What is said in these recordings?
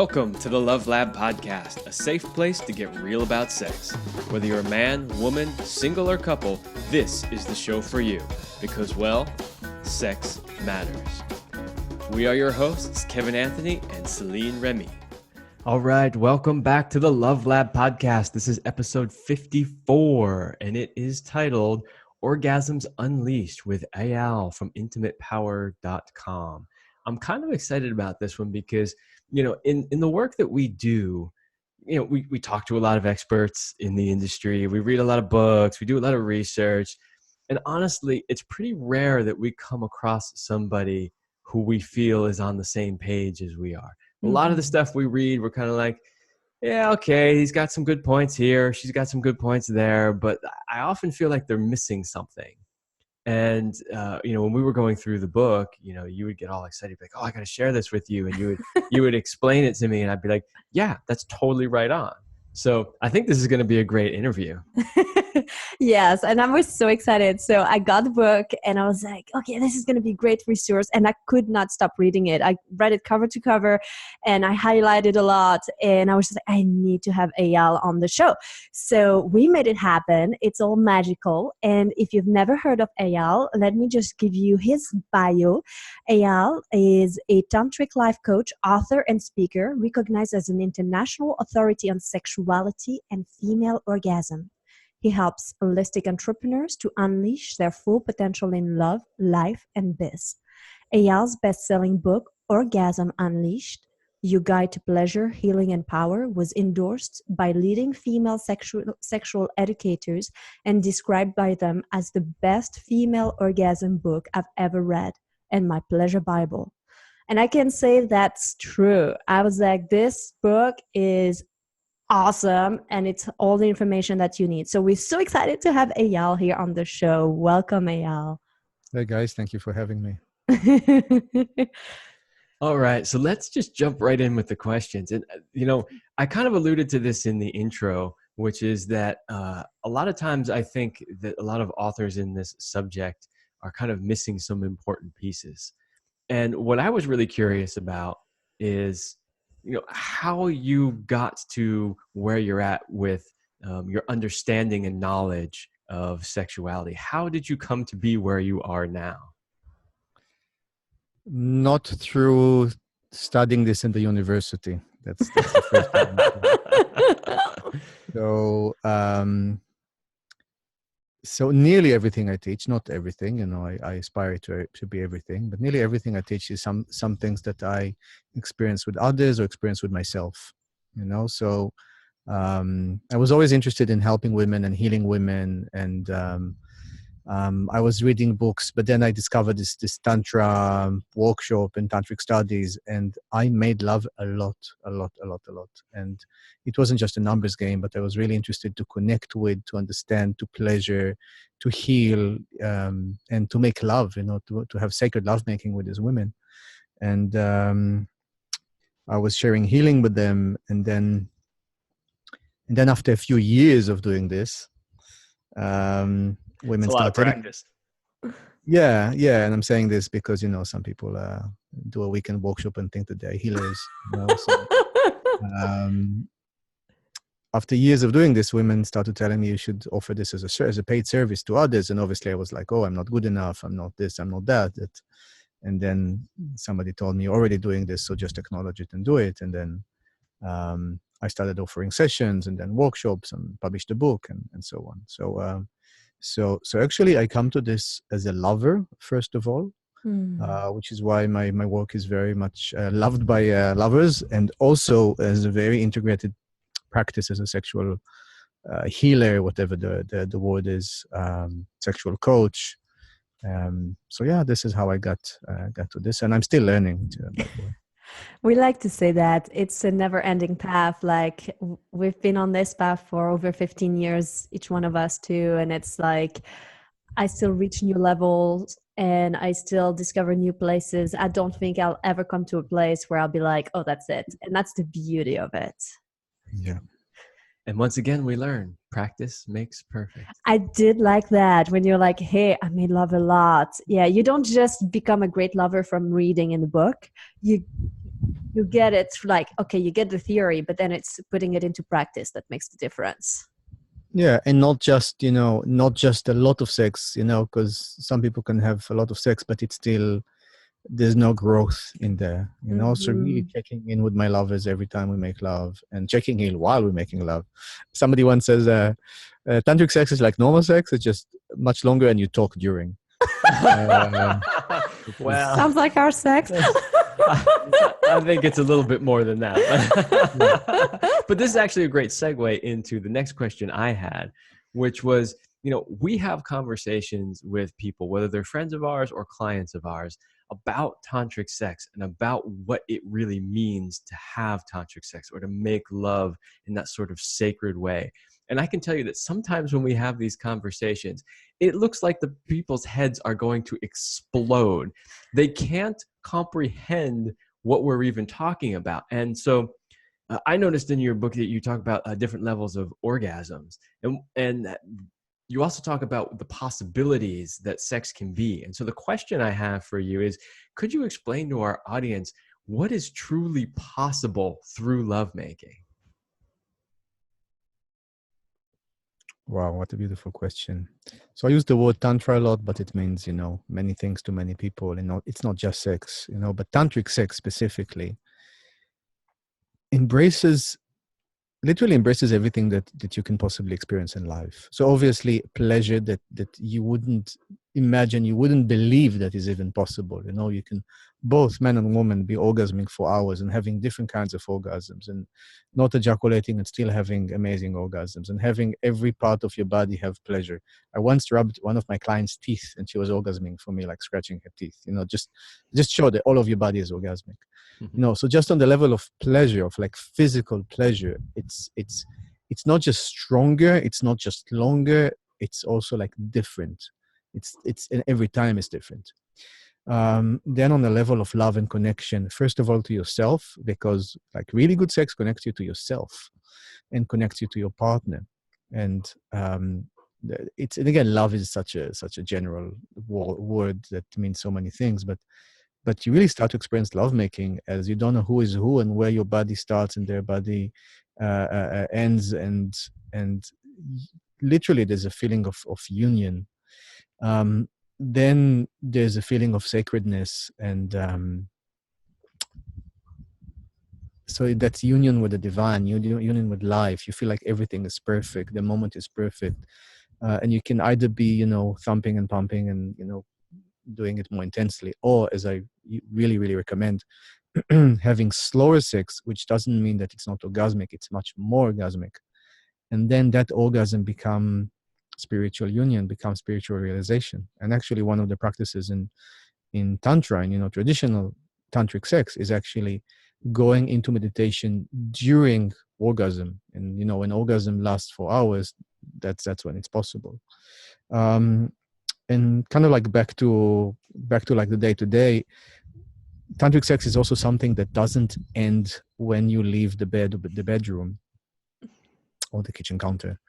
Welcome to the Love Lab podcast, a safe place to get real about sex. Whether you're a man, woman, single, or couple, this is the show for you. Because, well, sex matters. We are your hosts, Kevin Anthony and Céline Remy. All right, welcome back to the Love Lab podcast. This is episode 54, and it is titled Orgasms Unleashed with Eyal from IntimatePower.com. I'm kind of excited about this one because, you know, in the work that we do, you know, we talk to a lot of experts in the industry. We read a lot of books. We do a lot of research. And honestly, it's pretty rare that we come across somebody who we feel is on the same page as we are. A lot of the stuff we read, we're kind of like, yeah, okay, he's got some good points here. She's got some good points there. But I often feel like they're missing something. And, you know, when we were going through the book, you know, you would get all excited, like, oh, I got to share this with you. And you would explain it to me. And I'd be like, yeah, that's totally right on. So I think this is going to be a great interview. Yes. And I was so excited. So I got the book and I was like, okay, this is going to be a great resource. And I could not stop reading it. I read it cover to cover and I highlighted a lot. And I was just like, I need to have Eyal on the show. So we made it happen. It's all magical. And if you've never heard of Eyal, let me just give you his bio. Eyal is a tantric life coach, author, and speaker, recognized as an international authority on sexuality and female orgasm. He helps holistic entrepreneurs to unleash their full potential in love, life, and biz. Eyal's best-selling book, Orgasm Unleashed, Your Guide to Pleasure, Healing, and Power, was endorsed by leading female sexual educators and described by them as the best female orgasm book I've ever read and my pleasure Bible. And I can say that's true. I was like, this book is awesome, and it's all the information that you need. So we're so excited to have Eyal here on the show. Welcome, Eyal. Hey guys, thank you for having me. All right, so let's just jump right in with the questions. And, you know, I kind of alluded to this in the intro, which is that a lot of times I think that a lot of authors in this subject are kind of missing some important pieces. And what I was really curious about is, you know, how you got to where you're at with your understanding and knowledge of sexuality. How did you come to be where you are now? Not through studying this in the university. That's the first thing. So nearly everything I teach, not everything, you know, I aspire to be everything, but nearly everything I teach is some things that I experience with others or experience with myself, you know. So I was always interested in helping women and healing women, and I was reading books, but then I discovered this tantra workshop and tantric studies, and I made love a lot. And it wasn't just a numbers game, but I was really interested to connect with, to understand, to pleasure, to heal, and to make love, you know, to have sacred lovemaking with these women. And I was sharing healing with them. And then after a few years of doing this, women it's a lot of practice. Yeah. And I'm saying this because, you know, some people do a weekend workshop and think that they're healers. You know? So, after years of doing this, women started telling me you should offer this as a paid service to others. And obviously I was like, oh, I'm not good enough. I'm not this, I'm not that. And then somebody told me, you're already doing this, so just acknowledge it and do it. And then I started offering sessions and then workshops and published a book and so on. So actually I come to this as a lover, first of all, which is why my work is very much loved by lovers, and also as a very integrated practice as a sexual healer, whatever the word is, sexual coach. So yeah, this is how I got to this, and I'm still learning. We like to say that it's a never-ending path. Like, we've been on this path for over 15 years, each one of us too. And it's like, I still reach new levels and I still discover new places. I don't think I'll ever come to a place where I'll be like, oh, that's it. And that's the beauty of it. Yeah. And once again, we learn practice makes perfect. I did like that when you're like, hey, I made love a lot. Yeah, you don't just become a great lover from reading in the book. You you get it like, okay, you get the theory, but then it's putting it into practice that makes the difference. Yeah, and not just, not just a lot of sex, because some people can have a lot of sex, but it's still, there's no growth in there, So really checking in with my lovers every time we make love, and checking in while we're making love. Somebody once says, tantric sex is like normal sex, it's just much longer and you talk during. Well, sounds like our sex. I think it's a little bit more than that. But this is actually a great segue into the next question I had, which was, we have conversations with people, whether they're friends of ours or clients of ours, about tantric sex and about what it really means to have tantric sex or to make love in that sort of sacred way. And I can tell you that sometimes when we have these conversations, it looks like the people's heads are going to explode. They can't comprehend what we're even talking about. And so I noticed in your book that you talk about different levels of orgasms. And you also talk about the possibilities that sex can be. And so the question I have for you is, could you explain to our audience what is truly possible through lovemaking? Wow, what a beautiful question. So I use the word tantra a lot, but it means, many things to many people. It's not just sex, but tantric sex specifically literally embraces everything that you can possibly experience in life. So obviously pleasure that you wouldn't imagine, you wouldn't believe that is even possible. You can, both man and woman, be orgasming for hours and having different kinds of orgasms, and not ejaculating and still having amazing orgasms, and having every part of your body have pleasure. I once rubbed one of my clients' teeth and she was orgasming for me, like scratching her teeth. Just show that all of your body is orgasmic. So just on the level of pleasure, of like physical pleasure, it's not just stronger, it's not just longer, it's also like different. And every time is different. Then on the level of love and connection, first of all to yourself, because like really good sex connects you to yourself and connects you to your partner. And and again, love is such a general word that means so many things, but you really start to experience lovemaking as you don't know who is who and where your body starts and their body ends, and literally there's a feeling of union. Then there's a feeling of sacredness, and so that's union with the divine, union with life. You feel like everything is perfect, the moment is perfect, and you can either be thumping and pumping and doing it more intensely, or, as I really, really recommend, having slower sex, which doesn't mean that it's not orgasmic, it's much more orgasmic. And then that orgasm become spiritual union, becomes spiritual realization. And actually one of the practices in Tantra, and traditional tantric sex, is actually going into meditation during orgasm. And when orgasm lasts for hours, that's when it's possible. And kind of like back to like the day-to-day, tantric sex is also something that doesn't end when you leave the bedroom or the kitchen counter.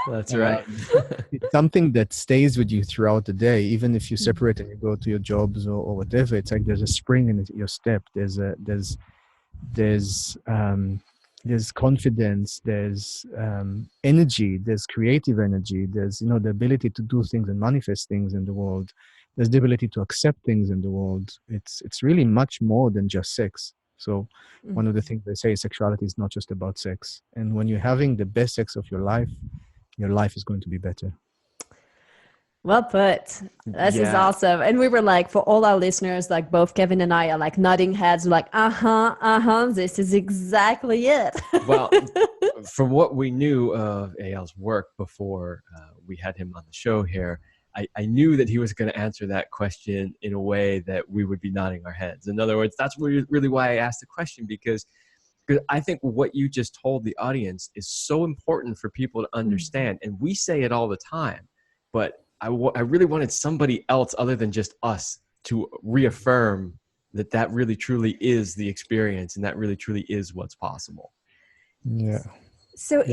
That's right. It's something that stays with you throughout the day, even if you separate and you go to your jobs or whatever. It's like there's a spring in your step. There's confidence, there's energy, there's creative energy, there's the ability to do things and manifest things in the world, there's the ability to accept things in the world. It's really much more than just sex. So one of the things they say is sexuality is not just about sex, and when you're having the best sex of your life is going to be better. Well put. This is awesome. And we were like, for all our listeners, like both Kevin and I are like nodding heads, like, this is exactly it. Well, from what we knew of Eyal's work before we had him on the show here, I knew that he was going to answer that question in a way that we would be nodding our heads. In other words, that's really why I asked the question, because I think what you just told the audience is so important for people to understand. And we say it all the time, but I really wanted somebody else other than just us to reaffirm that really truly is the experience and that really truly is what's possible. Yeah. So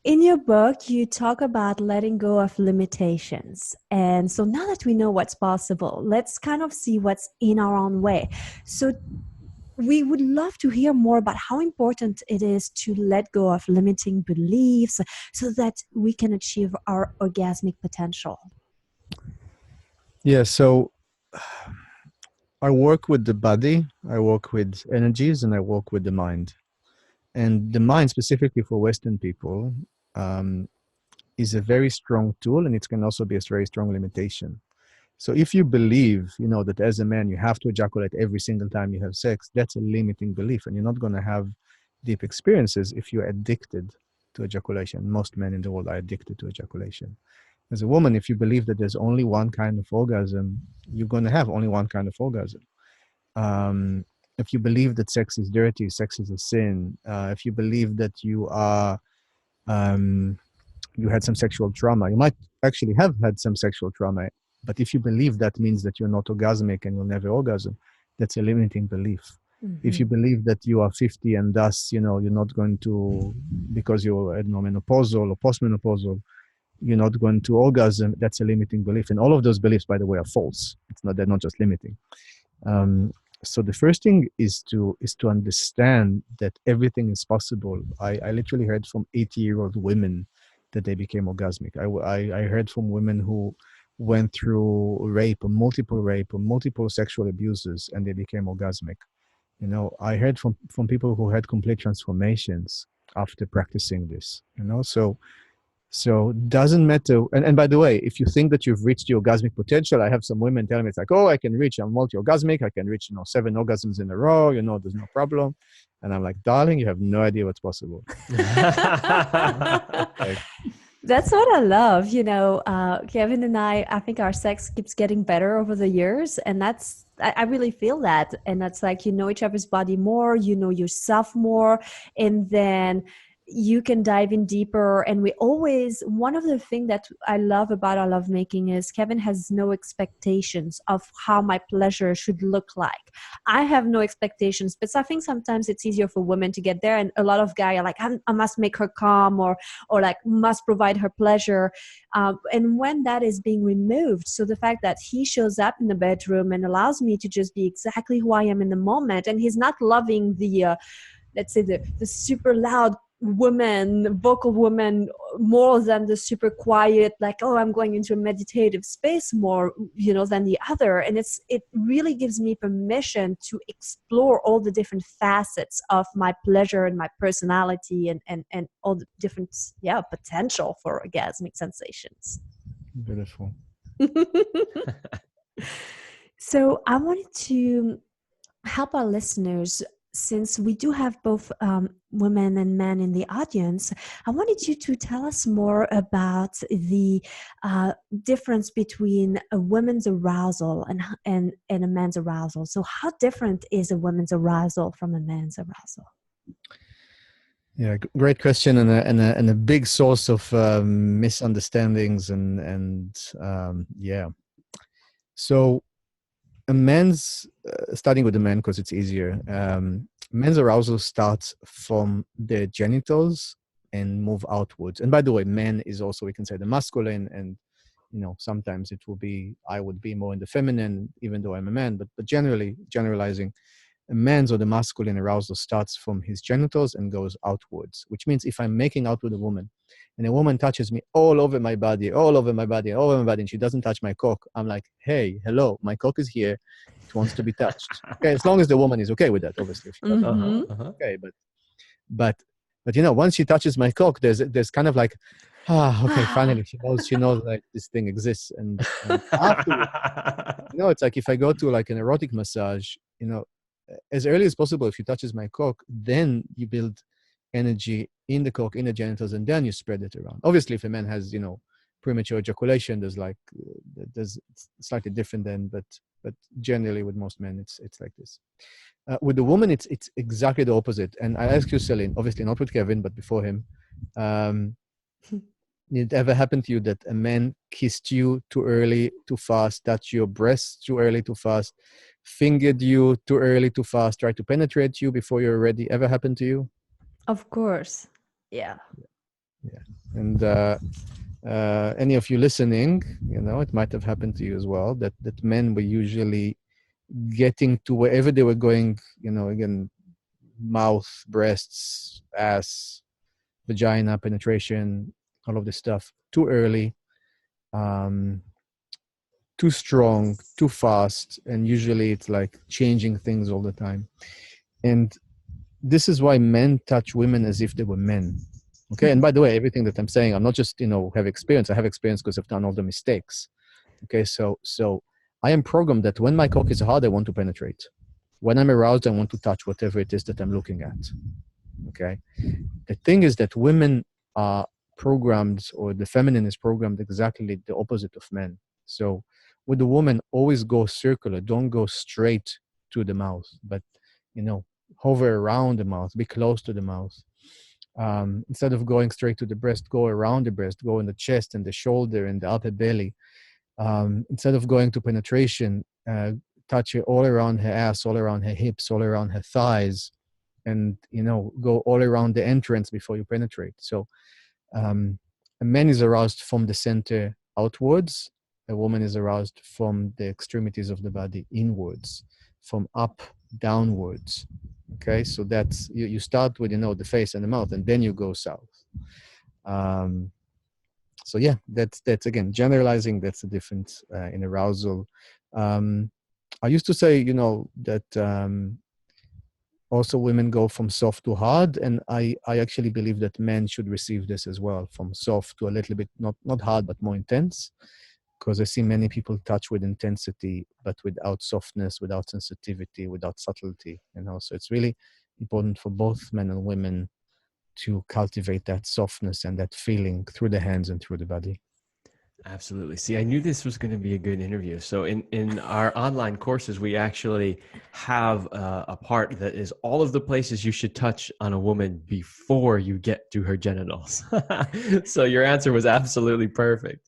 In your book, you talk about letting go of limitations. And so now that we know what's possible, let's kind of see what's in our own way. So we would love to hear more about how important it is to let go of limiting beliefs so that we can achieve our orgasmic potential. Yeah, so I work with the body, I work with energies, and I work with the mind. And the mind, specifically for Western people, um, is a very strong tool, and it can also be a very strong limitation. So if you believe, that as a man you have to ejaculate every single time you have sex, that's a limiting belief, and you're not going to have deep experiences if you're addicted to ejaculation. Most men in the world are addicted to ejaculation. As a woman, if you believe that there's only one kind of orgasm, you're going to have only one kind of orgasm. If you believe that sex is dirty, sex is a sin, if you believe that um, you had some sexual trauma, you might actually have had some sexual trauma, but if you believe that means that you're not orgasmic and you'll never orgasm, that's a limiting belief. If you believe that you are 50 and thus, you're not going to, because you're, I don't know, menopausal or postmenopausal, you're not going to orgasm, that's a limiting belief. And all of those beliefs, by the way, are false. They're not just limiting. So the first thing is to understand that everything is possible. I literally heard from 80-year-old women that they became orgasmic. I heard from women who went through rape or multiple sexual abuses and they became orgasmic. I heard from people who had complete transformations after practicing this. So doesn't matter. And by the way, if you think that you've reached the orgasmic potential, I have some women telling me it's like, oh, I'm multi-orgasmic. I can reach, 7 orgasms in a row. There's no problem. And I'm like, darling, you have no idea what's possible. Okay. That's what I love. Kevin and I think our sex keeps getting better over the years. And I really feel that. And that's like, you know each other's body more, you know yourself more. And then you can dive in deeper. And one of the things that I love about our lovemaking is Kevin has no expectations of how my pleasure should look like. I have no expectations, but I think sometimes it's easier for women to get there. And a lot of guys are like, I must make her calm or like must provide her pleasure. And when that is being removed, so the fact that he shows up in the bedroom and allows me to just be exactly who I am in the moment, and he's not loving the, let's say the super loud vocal woman more than the super quiet, like, oh, I'm going into a meditative space more, than the other. And it really gives me permission to explore all the different facets of my pleasure and my personality and all the different, potential for orgasmic sensations. Beautiful. So I wanted to help our listeners, since we do have both women and men in the audience. I wanted you to tell us more about the difference between a woman's arousal and a man's arousal. So how different is a woman's arousal from a man's arousal? Yeah, great question, and a big source of misunderstandings and yeah. So a man's starting with the man because it's easier. Men's arousal starts from the genitals and move outwards. And by the way, man is also, we can say, the masculine, and sometimes I would be more in the feminine, even though I'm a man. But generally, generalizing, a man's or the masculine arousal starts from his genitals and goes outwards, which means if I'm making out with a woman and a woman touches me all over my body, and she doesn't touch my cock, I'm like, hey, hello, my cock is here. It wants to be touched. Okay, as long as the woman is okay with that, obviously. If she doesn't, okay, but once she touches my cock, there's kind of like, okay, finally she knows like this thing exists. And afterwards, it's like if I go to like an erotic massage, as early as possible, if you touches my cock, then you build energy in the cock, in the genitals, and then you spread it around. Obviously, if a man has, premature ejaculation, there's it's slightly different then, but generally with most men, it's like this. With the woman, it's exactly the opposite. And I ask you, Céline, obviously not with Kevin, but before him, did it ever happen to you that a man kissed you too early, too fast, touched your breasts too early, too fast, fingered you too early, too fast, tried to penetrate you before you're ready? Ever happened to you? Of course. Yeah. And any of you listening, it might have happened to you as well, that men were usually getting to wherever they were going, again, mouth, breasts, ass, vagina, penetration, all of this stuff, too early, too strong, too fast, and usually it's like changing things all the time. And this is why men touch women as if they were men. Okay, and by the way, everything that I'm saying, I'm not just have experience. I have experience because I've done all the mistakes. Okay, so I am programmed that when my cock is hard, I want to penetrate. When I'm aroused, I want to touch whatever it is that I'm looking at. Okay, the thing is that women are programmed, or the feminine is programmed exactly the opposite of men. So with the woman, always go circular. Don't go straight to the mouth, but hover around the mouth, be close to the mouth. Instead of going straight to the breast, go around the breast, go in the chest and the shoulder and the upper belly. Instead of going to penetration, touch her all around her ass, all around her hips, all around her thighs, and go all around the entrance before you penetrate. So a man is aroused from the center outwards. A woman is aroused from the extremities of the body inwards, from up downwards. Okay, so that's you start with the face and the mouth, and then you go south. So yeah, that's again generalizing. That's the difference in arousal. I used to say that also women go from soft to hard, and I actually believe that men should receive this as well, from soft to a little bit not hard but more intense. Because I see many people touch with intensity, but without softness, without sensitivity, without subtlety. So it's really important for both men and women to cultivate that softness and that feeling through the hands and through the body. Absolutely. See, I knew this was going to be a good interview. So in our online courses, we actually have a part that is all of the places you should touch on a woman before you get to her genitals. So your answer was absolutely perfect.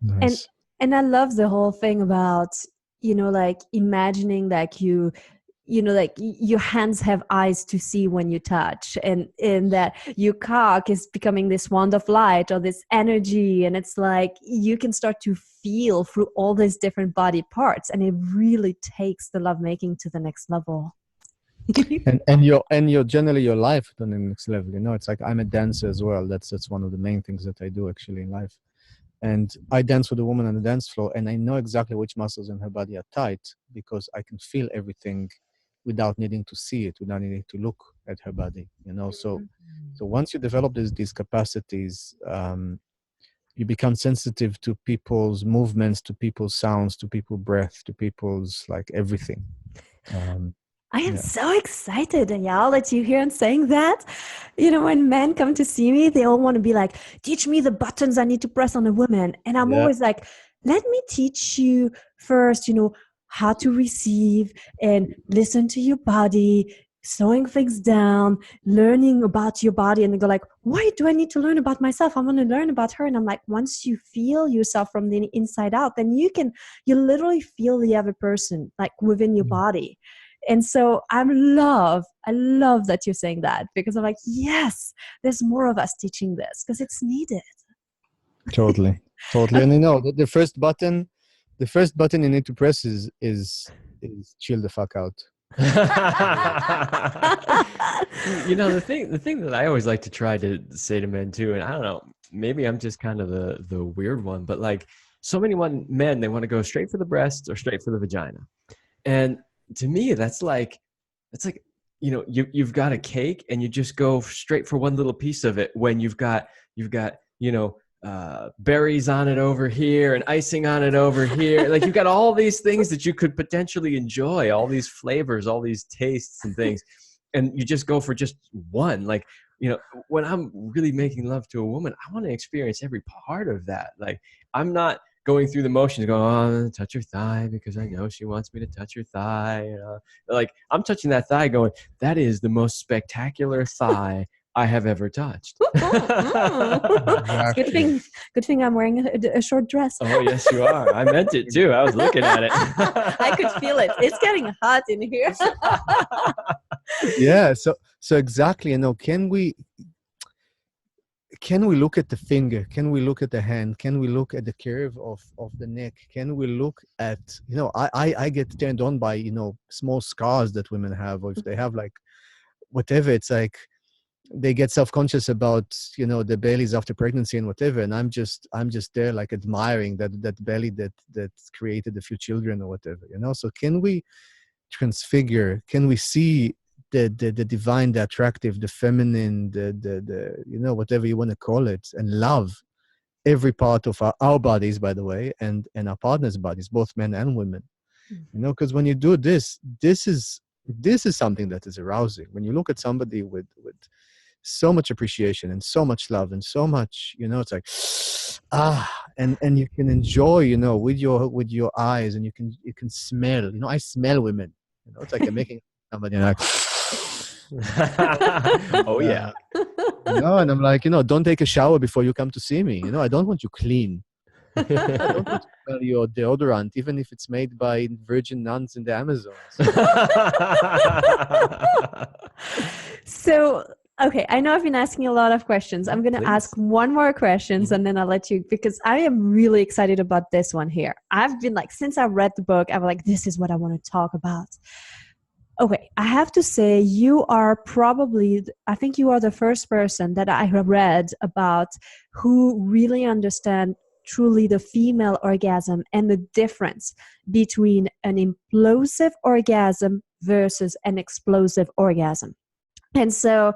Nice. And I love the whole thing about, like imagining like like your hands have eyes to see when you touch, and that your cock is becoming this wand of light or this energy. And it's like you can start to feel through all these different body parts, and it really takes the lovemaking to the next level. and your generally your life to the next level. It's like I'm a dancer as well. That's one of the main things that I do actually in life. And I dance with a woman on the dance floor, and I know exactly which muscles in her body are tight because I can feel everything without needing to see it, without needing to look at her body. So once you develop these capacities, you become sensitive to people's movements, to people's sounds, to people's breath, to people's everything. I am so excited, Eyal, that you hear him saying that. When men come to see me, they all want to be like, teach me the buttons I need to press on a woman. And I'm always like, let me teach you first, how to receive and listen to your body, slowing things down, learning about your body. And they go like, why do I need to learn about myself? I want to learn about her. And I'm like, once you feel yourself from the inside out, then you literally feel the other person within your body. And so I love that you're saying that, because I'm like, yes, there's more of us teaching this because it's needed. Totally. And the first button you need to press is chill the fuck out. The thing that I always like to try to say to men too, and I don't know, maybe I'm just kind of the weird one, but so many men, they want to go straight for the breasts or straight for the vagina. And to me, that's like, you've got a cake and you just go straight for one little piece of it when you've got berries on it over here and icing on it over here. You've got all these things that you could potentially enjoy, all these flavors, all these tastes and things. And you just go for just one. When I'm really making love to a woman, I want to experience every part of that. I'm not going through the motions, going, touch her thigh because I know she wants me to touch her thigh. I'm touching that thigh going, that is the most spectacular thigh I have ever touched. Exactly. Good thing I'm wearing a short dress. Oh, yes, you are. I meant it too. I was looking at it. I could feel it. It's getting hot in here. Yeah. So exactly, can we look at the finger? Can we look at the hand? Can we look at the curve of the neck? Can we look at, I get turned on by, small scars that women have, or if they have like whatever, it's like they get self-conscious about, the bellies after pregnancy and whatever. And I'm just there like admiring that belly that created a few children or whatever, So can we transfigure? Can we see the divine, the attractive, the feminine, the whatever you want to call it, and love every part of our bodies, by the way, and our partners' bodies, both men and women. Because when you do this is something that is arousing. When you look at somebody with so much appreciation and so much love and so much, it's like and you can enjoy, with your eyes, and you can smell. I smell women. It's like I'm making somebody like oh yeah. And I'm like, don't take a shower before you come to see me. I don't want you clean. I don't want to smell your deodorant, even if it's made by virgin nuns in the Amazon. So, okay, I know I've been asking a lot of questions. I'm going to ask one more questions and then I'll let you, because I am really excited about this one here. I've been like, since I read the book, I'm like, this is what I want to talk about. Okay, I have to say you are probably, I think you are the first person that I have read about who really understand truly the female orgasm and the difference between an implosive orgasm versus an explosive orgasm. And so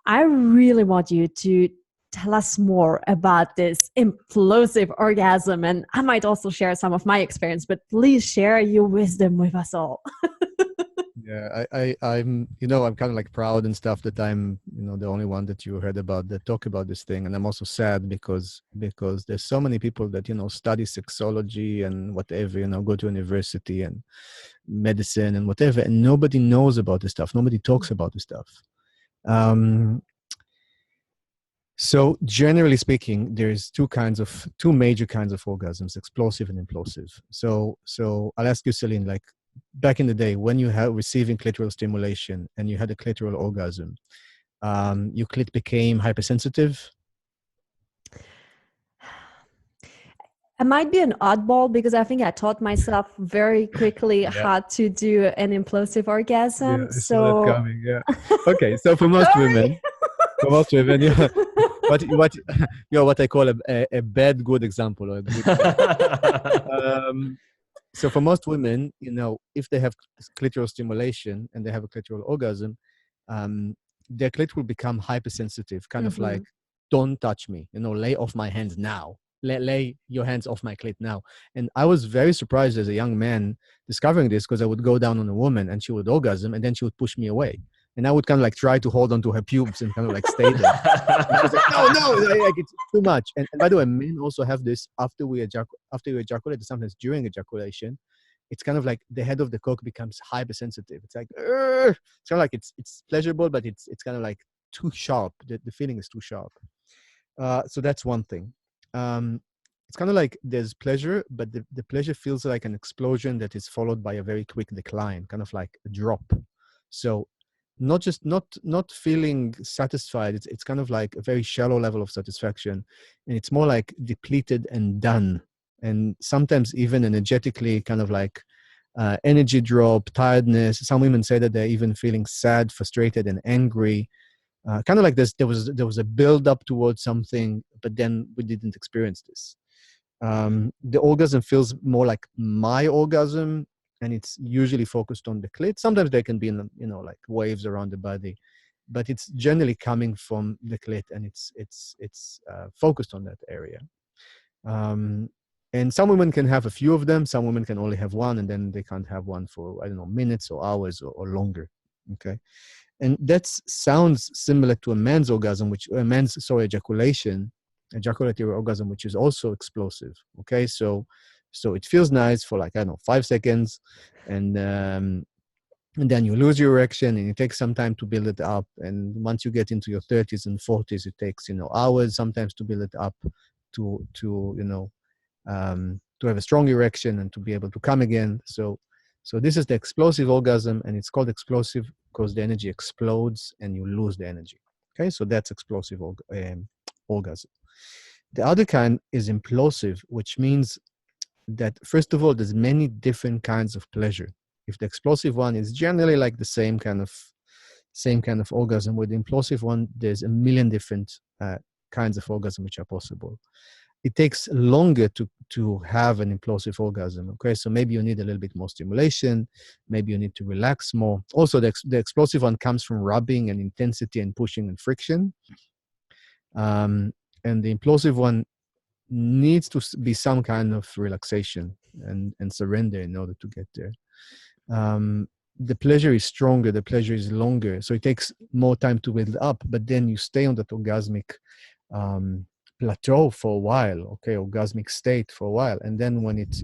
I really want you to tell us more about this implosive orgasm. And I might also share some of my experience, but please share your wisdom with us all. Yeah, I'm I'm kind of like proud and stuff that I'm the only one that you heard about that talk about this thing. And I'm also sad because there's so many people that study sexology and whatever, go to university and medicine and whatever, and nobody knows about this stuff. Nobody talks about this stuff. So generally speaking, there's two major kinds of orgasms: explosive and implosive. So I'll ask you, Céline, like back in the day when you had receiving clitoral stimulation and you had a clitoral orgasm, your clit became hypersensitive? I might be an oddball because I think I taught myself very quickly how to do an implosive orgasm. Yeah, I saw that coming. Yeah. Okay, so for most women, what I call a bad good example, or a good so for most women, if they have clitoral stimulation and they have a clitoral orgasm, their clit will become hypersensitive, kind of like, don't touch me, lay off my hands now. Lay your hands off my clit now. And I was very surprised as a young man discovering this, because I would go down on a woman and she would orgasm and then she would push me away. And I would kind of like try to hold onto her pubes and kind of like stay there. And I was like, no, like, it's too much. And by the way, men also have this after you ejaculate, sometimes during ejaculation. It's kind of like the head of the cock becomes hypersensitive. It's like, it's kind of like it's pleasurable, but it's kind of like too sharp. The feeling is too sharp. So that's one thing. It's kind of like there's pleasure, but the pleasure feels like an explosion that is followed by a very quick decline, kind of like a drop. So not feeling satisfied. It's kind of like a very shallow level of satisfaction, and it's more like depleted and done. And sometimes even energetically, kind of like energy drop, tiredness. Some women say that they're even feeling sad, frustrated, and angry. Kind of like this. There was a build up towards something, but then we didn't experience this. The orgasm feels more like my orgasm, and it's usually focused on the clit. Sometimes there can be, like waves around the body, but it's generally coming from the clit, and it's focused on that area. And some women can have a few of them. Some women can only have one, and then they can't have one for, I don't know, minutes or hours or longer. Okay. And that sounds similar to a man's orgasm, ejaculatory orgasm, which is also explosive. Okay. So it feels nice for like, I don't know, 5 seconds. And then you lose your erection, and it takes some time to build it up. And once you get into your 30s and 40s, it takes, hours sometimes to build it up to have a strong erection and to be able to come again. So this is the explosive orgasm, and it's called explosive because the energy explodes and you lose the energy. Okay, so that's explosive orgasm. The other kind is implosive, which means that first of all, there's many different kinds of pleasure. If the explosive one is generally like the same kind of orgasm, with the implosive one, there's a million different kinds of orgasm which are possible. It takes longer to have an implosive orgasm. Okay, so maybe you need a little bit more stimulation, maybe you need to relax more. Also, the explosive one comes from rubbing and intensity and pushing and friction. And the implosive one needs to be some kind of relaxation and surrender in order to get there. The pleasure is stronger, the pleasure is longer, so it takes more time to build up, but then you stay on that orgasmic plateau for a while, okay, orgasmic state for a while, and then when it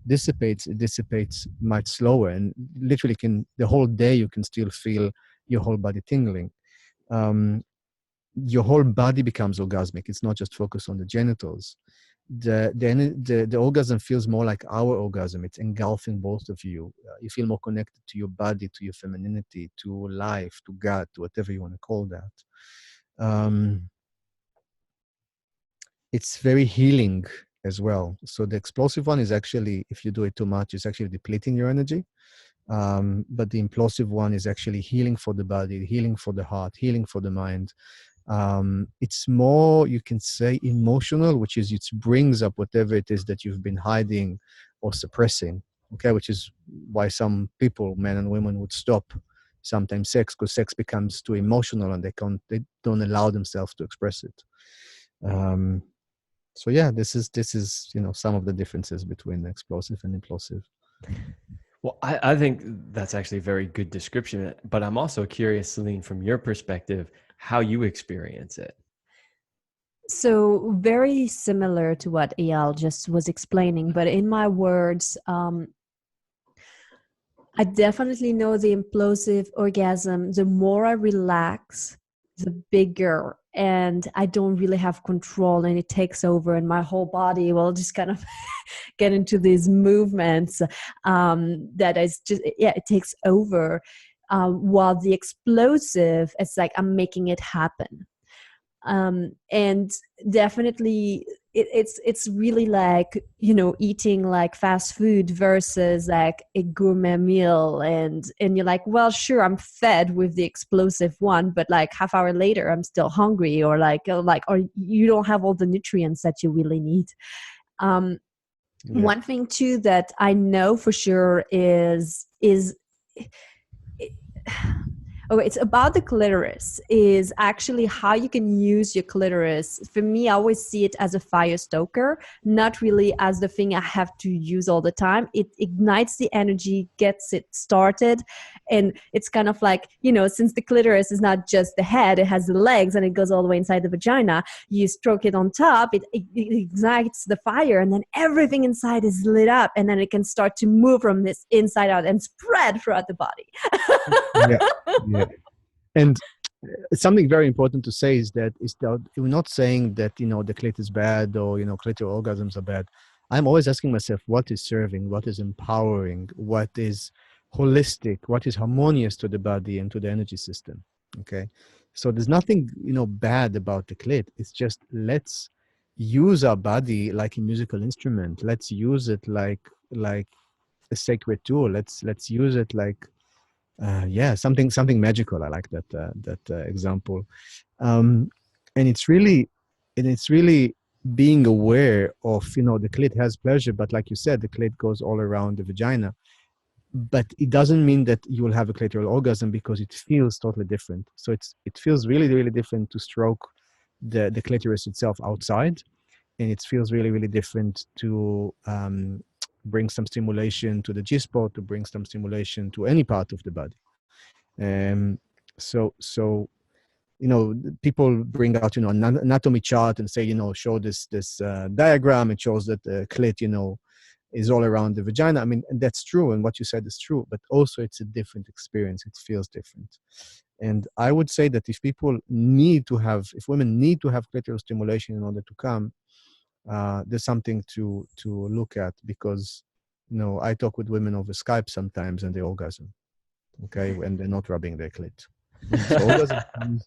dissipates much slower, and literally the whole day you can still feel your whole body tingling. Your whole body becomes orgasmic. It's not just focused on the genitals. The orgasm feels more like our orgasm. It's engulfing both of you. You feel more connected to your body, to your femininity, to life, to God, to whatever you want to call that. It's very healing as well. So the explosive one is actually, if you do it too much, it's actually depleting your energy. But the implosive one is actually healing for the body, healing for the heart, healing for the mind. It's more, you can say, emotional, which is it brings up whatever it is that you've been hiding or suppressing, okay, which is why some people, men and women, would stop sometimes sex, because sex becomes too emotional and they don't allow themselves to express it. So yeah, this is some of the differences between explosive and implosive. Well, I think that's actually a very good description, but I'm also curious, Céline, from your perspective, how you experience it. So very similar to what Eyal just was explaining, but in my words, I definitely know the implosive orgasm, the more I relax, the bigger, and I don't really have control, and it takes over, and my whole body will just kind of get into these movements that is just, it takes over. While the explosive, it's like I'm making it happen. And definitely it's really like, eating like fast food versus like a gourmet meal, and you're like, well, sure, I'm fed with the explosive one, but like half hour later I'm still hungry, or or you don't have all the nutrients that you really need. One thing too that I know for sure is it's about the clitoris, is actually how you can use your clitoris. For me, I always see it as a fire stoker, not really as the thing I have to use all the time. It ignites the energy, gets it started. And it's kind of like, since the clitoris is not just the head, it has the legs and it goes all the way inside the vagina. You stroke it on top, it ignites the fire, and then everything inside is lit up, and then it can start to move from this inside out and spread throughout the body. Yeah. And something very important to say is that we're not saying that the clit is bad, or clitoral orgasms are bad. I'm always asking myself, what is serving, what is empowering, what is holistic, what is harmonious to the body and to the energy system. Okay, so there's nothing bad about the clit. It's just, let's use our body like a musical instrument. Let's use it like a sacred tool. Let's use it like something magical. I like that example, and it's really being aware of the clit has pleasure, but like you said, the clit goes all around the vagina, but it doesn't mean that you will have a clitoral orgasm, because it feels totally different. So it feels really, really different to stroke the clitoris itself outside, and it feels really, really different to bring some stimulation to the G-spot, to bring some stimulation to any part of the body. So people bring out an anatomy chart and say, show this diagram. It shows that the clit is all around the vagina. I mean, and that's true, and what you said is true, but also it's a different experience. It feels different. And I would say that if women need to have clitoral stimulation in order to come, there's something to look at, because I talk with women over Skype sometimes, and they orgasm, okay, and they're not rubbing their clit. So orgasm comes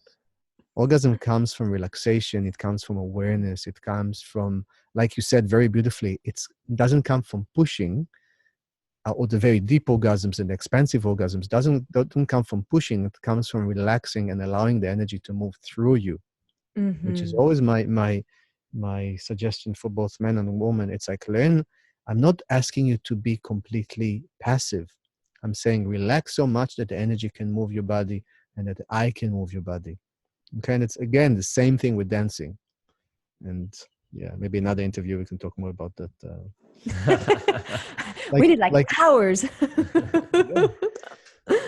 Orgasm comes from relaxation. It comes from awareness. It comes from, like you said very beautifully, it doesn't come from pushing, or the very deep orgasms and expansive orgasms don't come from pushing. It comes from relaxing and allowing the energy to move through you, which is always my suggestion for both men and women. It's like, learn. I'm not asking you to be completely passive. I'm saying relax so much that the energy can move your body and that I can move your body. Okay, and it's again the same thing with dancing. And yeah, maybe another interview we can talk more about that. We need like hours.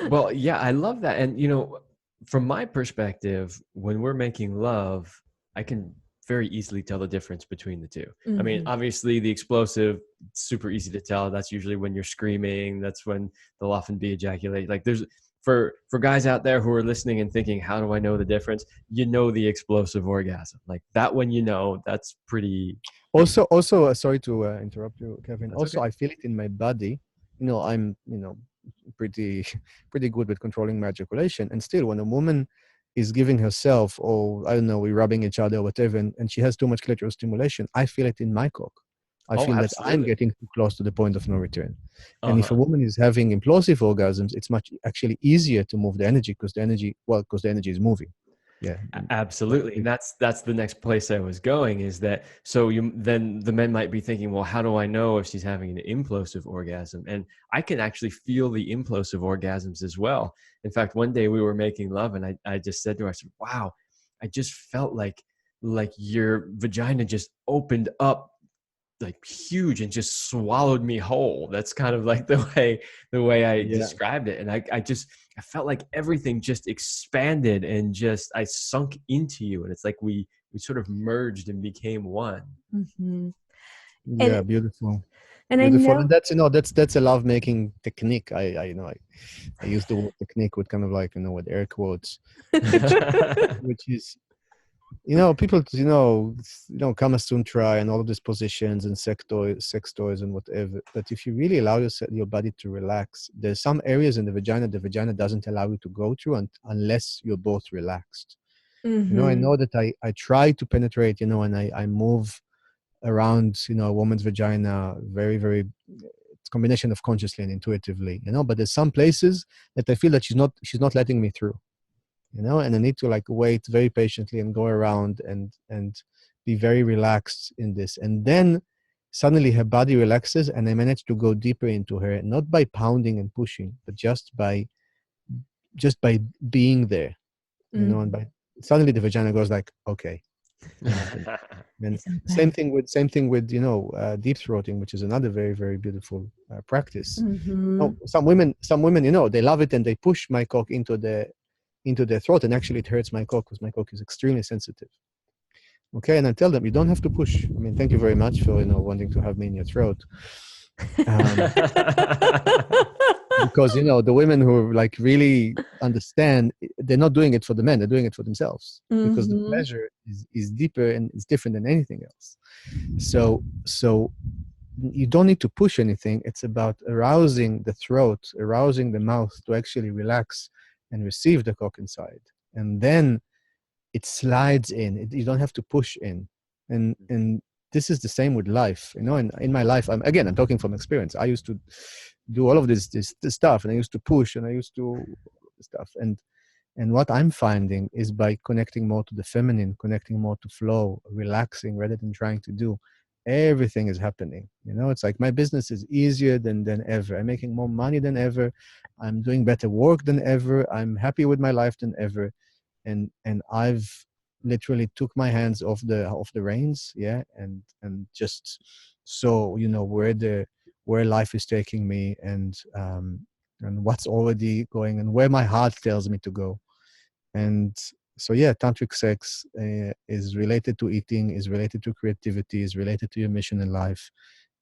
Well, yeah, I love that. And, you know, from my perspective, when we're making love, I can very easily tell the difference between the two. I mean, obviously the explosive, super easy to tell. That's usually when you're screaming. That's when there'll often be ejaculate. Like there's, for guys out there who are listening and thinking, how do I know the difference? You know, the explosive orgasm, like that one, you know, that's pretty. Also, sorry to interrupt you, Kevin. That's also, okay. I feel it in my body. You know, I'm, pretty good with controlling my ejaculation. And still, when a woman is giving herself, or I don't know, we're rubbing each other or whatever, and she has too much clitoral stimulation, I feel it in my cock. I feel that I'm getting too close to the point of no return. And if a woman is having implosive orgasms, it's much actually easier to move the energy because the energy is moving. Yeah, absolutely. And that's the next place I was going, is that, so then the men might be thinking, well, how do I know if she's having an implosive orgasm? And I can actually feel the implosive orgasms as well. In fact, one day we were making love and I just said to her, I said, wow, I just felt like your vagina just opened up like huge and just swallowed me whole. That's kind of like the way I described it. And I felt like everything just expanded and just I sunk into you. And it's like we sort of merged and became one. Yeah, beautiful. And Beautiful. I know, And that's a lovemaking technique. I use the word technique with kind of like, with air quotes, which is, people, Kama Sutra and all of these positions and sex toys and whatever. But if you really allow your body to relax, there's some areas in the vagina doesn't allow you to go through unless you're both relaxed. I know that I try to penetrate, and I move around, a woman's vagina very, very, it's a combination of consciously and intuitively, but there's some places that I feel that she's not letting me through. And I need to wait very patiently and go around and be very relaxed in this. And then suddenly her body relaxes and I manage to go deeper into her, not by pounding and pushing, but just by being there, and suddenly the vagina goes like, okay. And same thing with deep throating, which is another very, very beautiful practice. Some women, they love it and they push my cock into their throat, and actually it hurts my cock because my cock is extremely sensitive. Okay, and I tell them, you don't have to push. I mean, thank you very much for wanting to have me in your throat. Because the women who really understand, they're not doing it for the men, they're doing it for themselves, because the pleasure is deeper and it's different than anything else. So you don't need to push anything. It's about arousing the throat, arousing the mouth to actually relax and receive the cock inside, and then it slides in. You don't have to push in, and this is the same with life. In my life, I'm talking from experience. I used to do all of this stuff, and I used to push, and I used to stuff, and what I'm finding is by connecting more to the feminine, connecting more to flow, relaxing rather than trying to do, everything is happening. It's like my business is easier than ever. I'm making more money than ever. I'm doing better work than ever. I'm happy with my life than ever. And I've literally took my hands off the reins, and just so where life is taking me, and what's already going, and where my heart tells me to go. And so tantric sex is related to eating, is related to creativity, is related to your mission in life,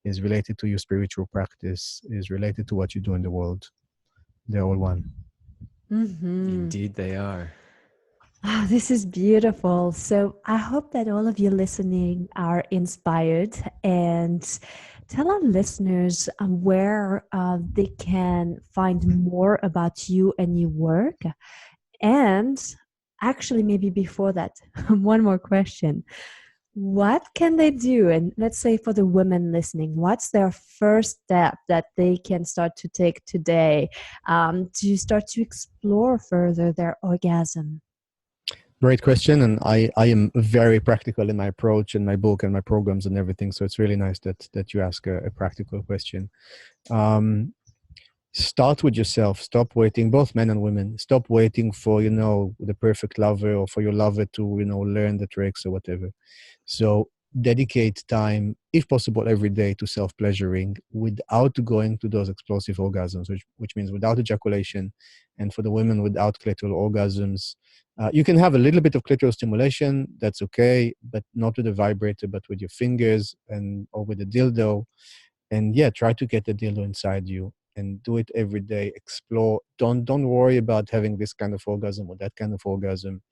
is related to your spiritual practice, is related to what you do in the world. They're all one. Indeed they are. Oh, this is beautiful. So I hope that all of you listening are inspired, and tell our listeners where they can find more about you and your work. And actually, maybe before that, one more question. What can they do? And let's say for the women listening, what's their first step that they can start to take today to start to explore further their orgasm? Great question, and I am very practical in my approach and my book and my programs and everything. So it's really nice that you ask a practical question. Start with yourself. Stop waiting, both men and women. Stop waiting for the perfect lover or for your lover to learn the tricks or whatever. So dedicate time, if possible, every day to self-pleasuring without going to those explosive orgasms, which means without ejaculation, and for the women without clitoral orgasms. You can have a little bit of clitoral stimulation, that's okay, but not with a vibrator, but with your fingers or with a dildo. And yeah, try to get the dildo inside you and do it every day. Explore. Don't worry about having this kind of orgasm or that kind of orgasm,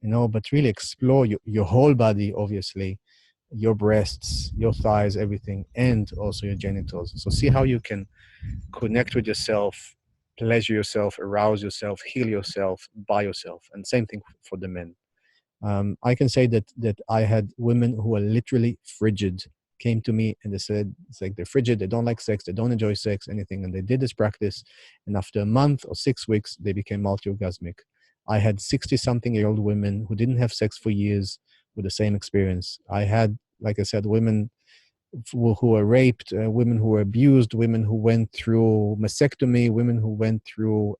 but really explore your whole body, obviously, your breasts, your thighs, everything, and also your genitals. So see how you can connect with yourself, pleasure yourself, arouse yourself, heal yourself by yourself. And same thing for the men. I can say that I had women who are literally frigid came to me and they said, it's like they're frigid, they don't like sex, they don't enjoy sex, anything. And they did this practice. And after a month or 6 weeks, they became multi-orgasmic. I had 60-something-year-old women who didn't have sex for years with the same experience. I had, like I said, women who were raped, women who were abused, women who went through mastectomy, women who went through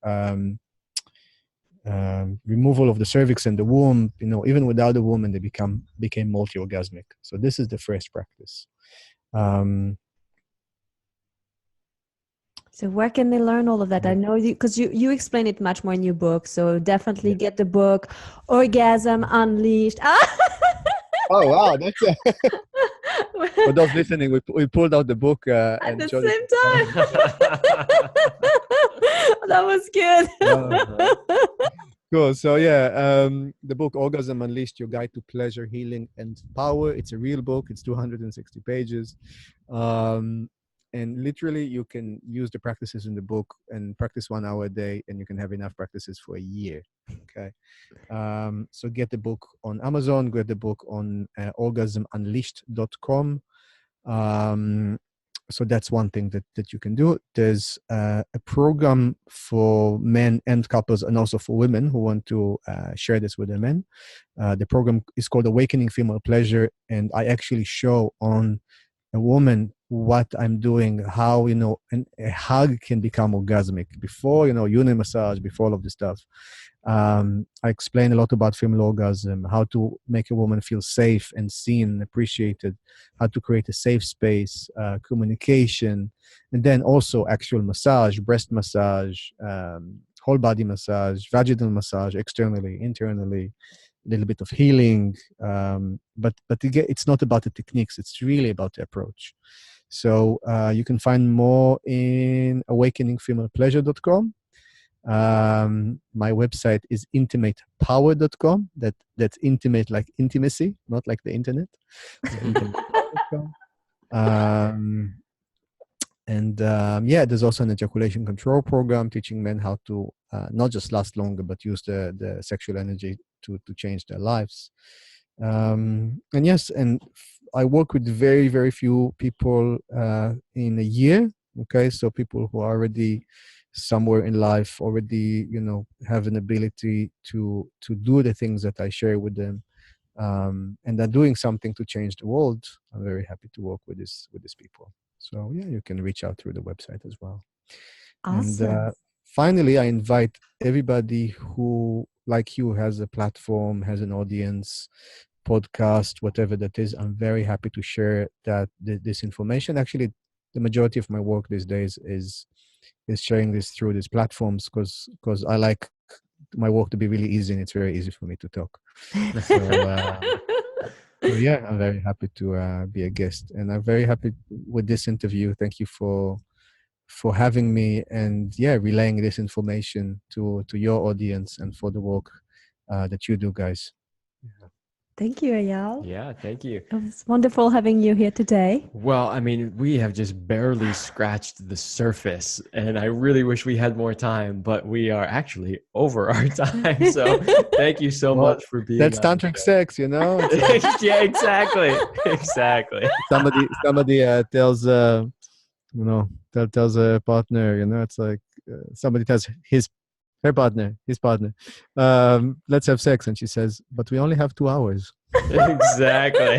removal of the cervix and the womb. Even without the womb, and they became multi-orgasmic. So this is the first practice. So where can they learn all of that? I know because you explain it much more in your book. So definitely get the book, Orgasm Unleashed. Oh wow, that's for those listening. We pulled out the book at the same time. That was good. Cool. So yeah, the book Orgasm Unleashed: Your Guide to Pleasure, Healing, and Power. It's a real book. It's 260 pages. And literally, you can use the practices in the book and practice 1 hour a day, and you can have enough practices for a year. Okay. So get the book on Amazon, get the book on orgasmunleashed.com. So that's one thing that you can do. There's a program for men and couples and also for women who want to share this with their men. The program is called Awakening Female Pleasure, and I actually show on a woman what I'm doing, how a hug can become orgasmic before unit massage, before all of this stuff. I explain a lot about female orgasm, how to make a woman feel safe and seen and appreciated, how to create a safe space, communication, and then also actual massage, breast massage, whole body massage, vaginal massage, externally, internally, a little bit of healing. But again, it's not about the techniques. It's really about the approach. So you can find more in awakeningfemalepleasure.com. My website is intimatepower.com. That's intimate like intimacy, not like the internet. Yeah, there's also an ejaculation control program teaching men how to not just last longer, but use the sexual energy to change their lives. And yes, and I work with very, very few people in a year. Okay, so people who are already somewhere in life, already have an ability to do the things that I share with them, and are doing something to change the world. I'm very happy to work with these people. So yeah, you can reach out through the website as well. Awesome. And finally, I invite everybody who, like you, has a platform, has an audience, podcast, whatever that is. I'm very happy to share this information. Actually, the majority of my work these days is sharing this through these platforms because I like my work to be really easy, and it's very easy for me to talk. So yeah, I'm very happy to be a guest, and I'm very happy with this interview. Thank you for having me, and yeah, relaying this information to your audience and for the work that you do, guys. Yeah. Thank you, Eyal. Yeah, thank you. It was wonderful having you here today. Well, I mean, we have just barely scratched the surface, and I really wish we had more time, but we are actually over our time. So thank you so much for being That's on the tantric show. sex, you know. It's like Yeah, exactly. Exactly. somebody tells tells a partner, you know, it's like somebody tells her partner, his partner, let's have sex, and she says, but we only have 2 hours. Exactly.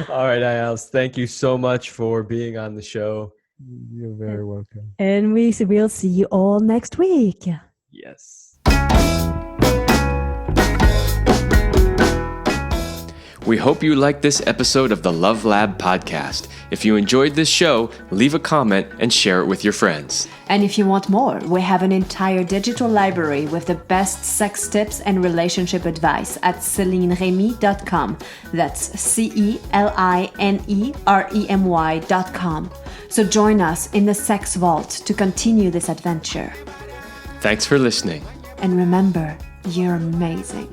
All right, Eyal, thank you so much for being on the show. You're very welcome. And we'll see you all next week. Yes. We hope you liked this episode of the Love Lab podcast. If you enjoyed this show, leave a comment and share it with your friends. And if you want more, we have an entire digital library with the best sex tips and relationship advice at CélineRemy.com. That's CELINEREMY.com. So join us in the Sex Vault to continue this adventure. Thanks for listening. And remember, you're amazing.